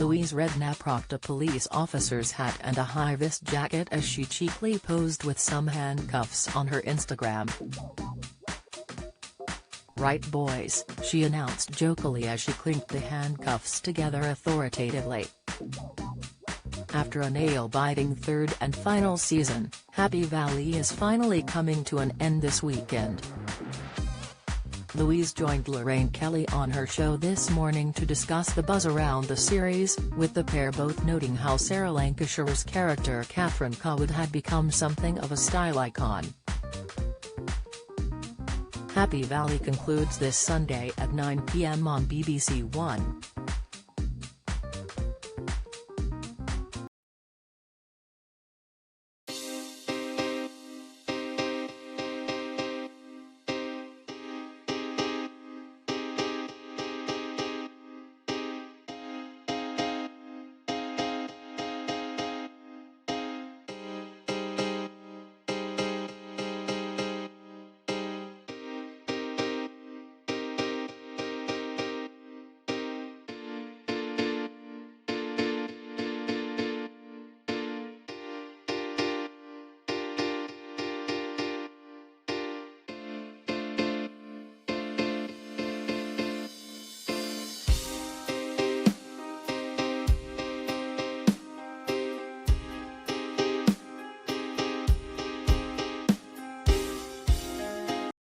Louise Redknapp rocked a police officer's hat and a high-vis jacket as she cheekily posed with some handcuffs on her Instagram. "Right boys," she announced jokingly as she clinked the handcuffs together authoritatively. After a nail-biting third and final season, Happy Valley is finally coming to an end this weekend. Louise joined Lorraine Kelly on her show this morning to discuss the buzz around the series, with the pair both noting how Sarah Lancashire's character Catherine Cowood had become something of a style icon. Happy Valley concludes this Sunday at 9 p.m. on BBC One.